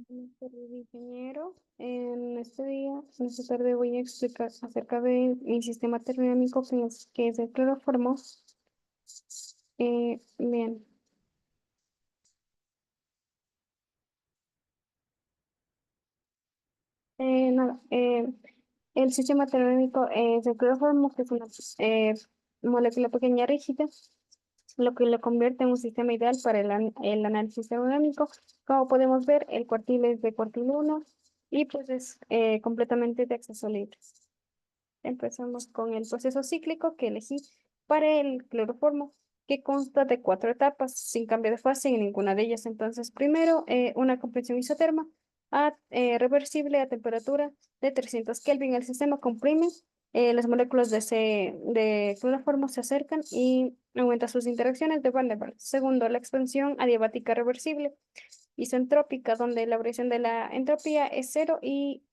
Buenas tardes, ingeniero. En esta tarde voy a explicar acerca de mi sistema termodinámico que es el cloroformo. Bien, nada, el sistema termodinámico es el cloroformo, que es una molécula pequeña rígida, lo que lo convierte en un sistema ideal para el análisis termodinámico. Como podemos ver, el cuartil es de cuartil 1 y pues es completamente de acceso libre. Empezamos con el proceso cíclico que elegí para el cloroformo, que consta de 4 etapas, sin cambio de fase en ninguna de ellas. Entonces, primero, una compresión isoterma reversible a temperatura de 300 Kelvin. El sistema comprime, las moléculas de cloroformo se acercan y aumenta sus interacciones de Van der Waals. Segundo, la expansión adiabática reversible isentrópica, donde la variación de la entropía es cero y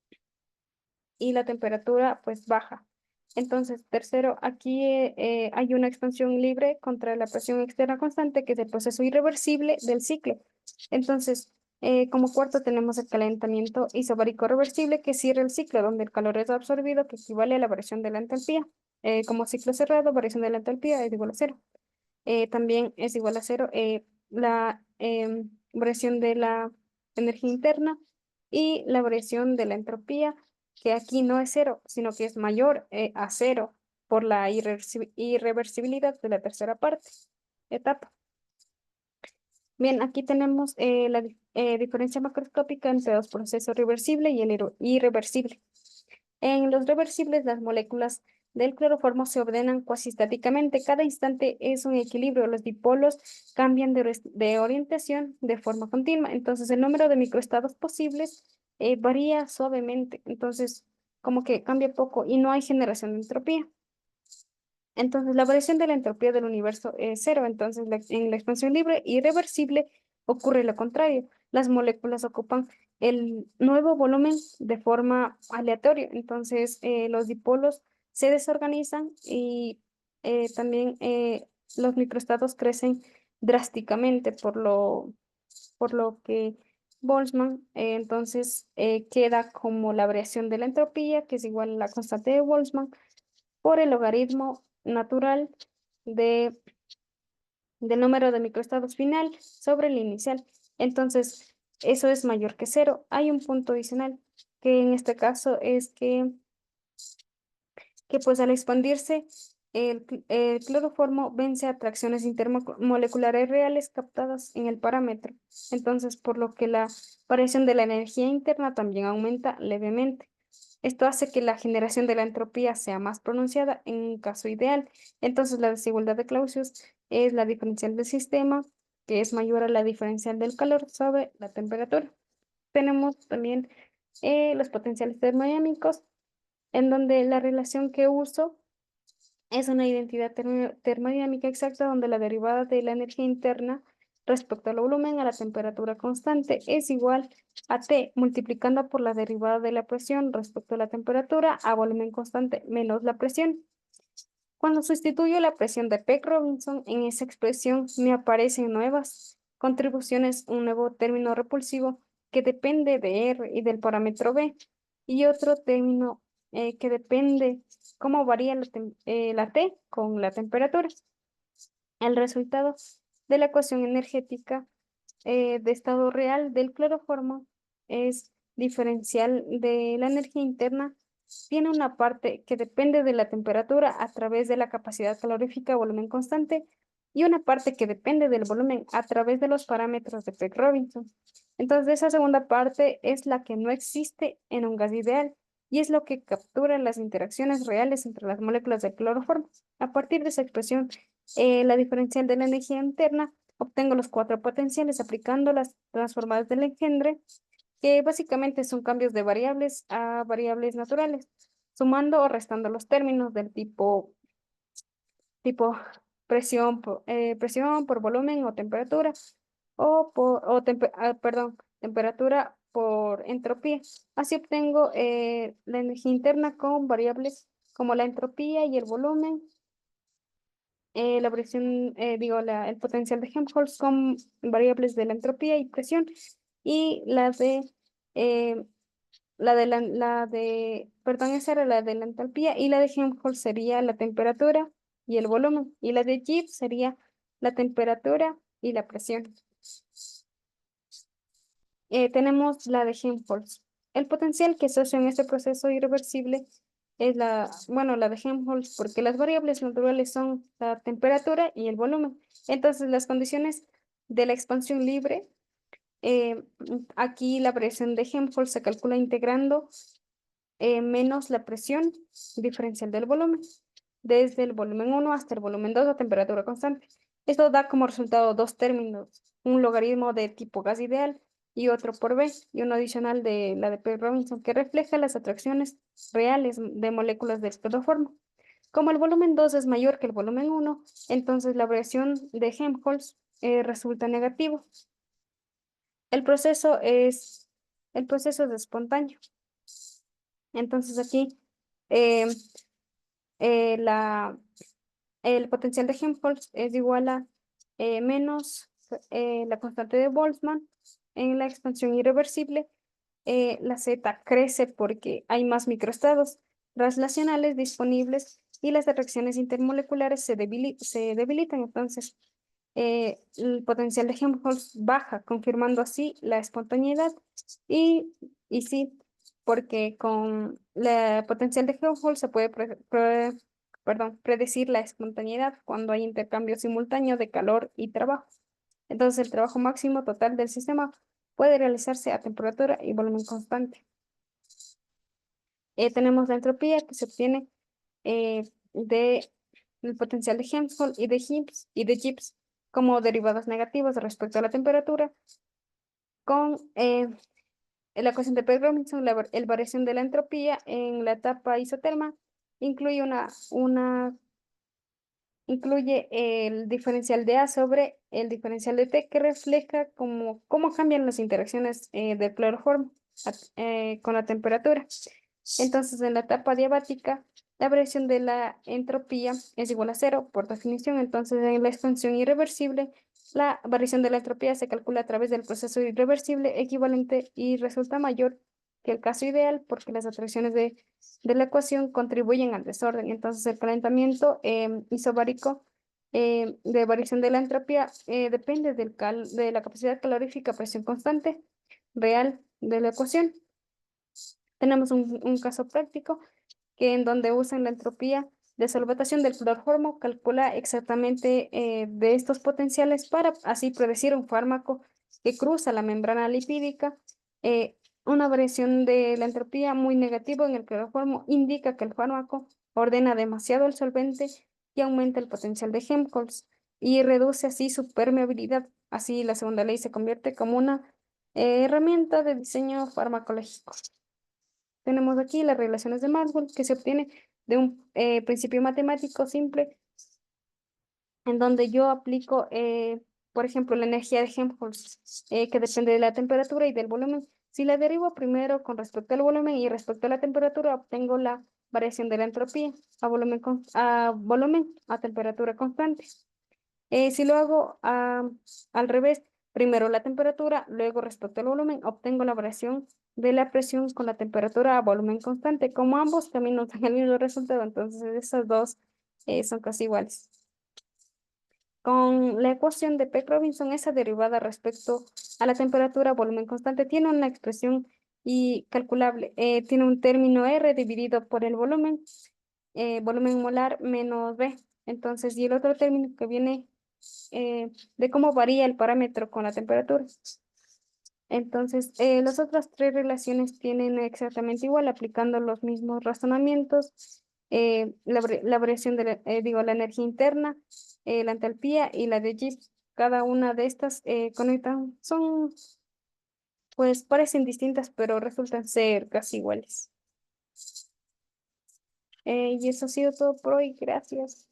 la temperatura pues baja. Entonces, tercero, aquí hay una expansión libre contra la presión externa constante, que es el proceso irreversible del ciclo. Entonces, como cuarto tenemos el calentamiento isobárico reversible, que cierra el ciclo, donde el calor es absorbido, que equivale a la variación de la entalpía. Como ciclo cerrado, variación de la entalpía es igual a cero. También es igual a cero la variación de la energía interna y la variación de la entropía, que aquí no es cero, sino que es mayor a cero por la irreversibilidad de la tercera etapa. Bien, aquí tenemos la diferencia macroscópica entre los procesos reversible y el irreversible. En los reversibles, las moléculas del cloroformo se ordenan cuasi estáticamente. Cada instante es un equilibrio. Los dipolos cambian de orientación de forma continua. Entonces, el número de microestados posibles varía suavemente. Entonces, como que cambia poco y no hay generación de entropía. Entonces, la variación de la entropía del universo es cero. Entonces, en la expansión libre irreversible ocurre lo contrario. Las moléculas ocupan el nuevo volumen de forma aleatoria. Entonces, los dipolos se desorganizan y también los microestados crecen drásticamente, por lo que Boltzmann entonces queda como la variación de la entropía, que es igual a la constante de Boltzmann por el logaritmo natural de, del número de microestados final sobre el inicial. Entonces, eso es mayor que cero. Hay un punto adicional, que en este caso es que pues al expandirse, el cloroformo vence atracciones intermoleculares reales captadas en el parámetro. Entonces, por lo que la variación de la energía interna también aumenta levemente. Esto hace que la generación de la entropía sea más pronunciada en un caso ideal. Entonces, la desigualdad de Clausius es la diferencial del sistema, que es mayor a la diferencial del calor sobre la temperatura. Tenemos también los potenciales termodinámicos, en donde la relación que uso es una identidad termodinámica exacta donde la derivada de la energía interna respecto al volumen a la temperatura constante es igual a T multiplicando por la derivada de la presión respecto a la temperatura a volumen constante menos la presión. Cuando sustituyo la presión de Peck-Robinson en esa expresión me aparecen nuevas contribuciones, un nuevo término repulsivo que depende de R y del parámetro B y otro término que depende cómo varía la T con la temperatura. El resultado de la ecuación energética de estado real del cloroformo es diferencial de la energía interna. Tiene una parte que depende de la temperatura a través de la capacidad calorífica volumen constante y una parte que depende del volumen a través de los parámetros de Peck-Robinson. Entonces, esa segunda parte es la que no existe en un gas ideal y es lo que captura las interacciones reales entre las moléculas del cloroformo. A partir de esa expresión, la diferencial de la energía interna, obtengo los 4 potenciales aplicando las transformadas del engendre, que básicamente son cambios de variables a variables naturales, sumando o restando los términos del tipo presión por volumen o temperatura, perdón, temperatura por entropía. Así obtengo la energía interna con variables como la entropía y el volumen, la presión, el potencial de Helmholtz con variables de la entropía y presión, y la de Eh, perdón, esa era la de la entalpía, y la de Helmholtz sería la temperatura y el volumen, y la de Gibbs sería la temperatura y la presión. Tenemos la de Helmholtz. El potencial que se asocia en este proceso irreversible es la de Helmholtz, porque las variables naturales son la temperatura y el volumen. Entonces, las condiciones de la expansión libre, eh, aquí la presión de Helmholtz se calcula integrando menos la presión diferencial del volumen, desde el volumen 1 hasta el volumen 2 a temperatura constante. Esto da como resultado dos términos, un logaritmo de tipo gas ideal y otro por B, y uno adicional de la de P. Robinson, que refleja las atracciones reales de moléculas del cloroformo. Como el volumen 2 es mayor que el volumen 1, entonces la variación de Helmholtz resulta negativo. El proceso es, el proceso es espontáneo. Entonces aquí eh, eh, la, el potencial de Helmholtz es igual a menos la constante de Boltzmann. En la expansión irreversible, la Z crece porque hay más microestados translacionales disponibles y las reacciones intermoleculares se debilitan. Entonces, el potencial de Helmholtz baja, confirmando así la espontaneidad. Y, y sí, porque con la potencial de Helmholtz se puede predecir la espontaneidad cuando hay intercambio simultáneo de calor y trabajo. Entonces, el trabajo máximo total del sistema puede realizarse a temperatura y volumen constante. Tenemos la entropía que se obtiene de el potencial de Helmholtz y de Gibbs como derivadas negativas respecto a la temperatura, con la ecuación de P-Robinson, la variación de la entropía en la etapa isoterma incluye incluye el diferencial de A sobre el diferencial de T, que refleja cómo cambian las interacciones del cloroformo con la temperatura. Entonces, en la etapa diabática, la variación de la entropía es igual a cero por definición. Entonces, en la expansión irreversible, la variación de la entropía se calcula a través del proceso irreversible equivalente y resulta mayor que el caso ideal porque las atracciones de la ecuación contribuyen al desorden. Entonces, el calentamiento isobárico de variación de la entropía depende de la capacidad calorífica a presión constante real de la ecuación. Tenemos un caso práctico que en donde usan la entropía de solvatación del cloroformo, calcula exactamente de estos potenciales para así predecir un fármaco que cruza la membrana lipídica. Una variación de la entropía muy negativa en el cloroformo indica que el fármaco ordena demasiado el solvente y aumenta el potencial de Helmholtz y reduce así su permeabilidad. Así la segunda ley se convierte como una herramienta de diseño farmacológico. Tenemos aquí las relaciones de Maxwell que se obtiene de un principio matemático simple en donde yo aplico, por ejemplo, la energía de Helmholtz que depende de la temperatura y del volumen. Si la derivo primero con respecto al volumen y respecto a la temperatura, obtengo la variación de la entropía a temperatura constante. Si lo hago al revés, primero la temperatura, luego respecto al volumen, obtengo la variación de la presión con la temperatura a volumen constante. Como ambos caminos dan el mismo resultado, entonces esas dos son casi iguales. Con la ecuación de Peck-Robinson, esa derivada respecto a la temperatura a volumen constante tiene una expresión y calculable. Tiene un término R dividido por el volumen molar menos B. Entonces, y el otro término que viene de cómo varía el parámetro con la temperatura. Entonces, las otras tres relaciones tienen exactamente igual, aplicando los mismos razonamientos, la variación de la energía interna, la entalpía y la de Gibbs. Cada una de estas pues parecen distintas, pero resultan ser casi iguales. Y eso ha sido todo por hoy. Gracias.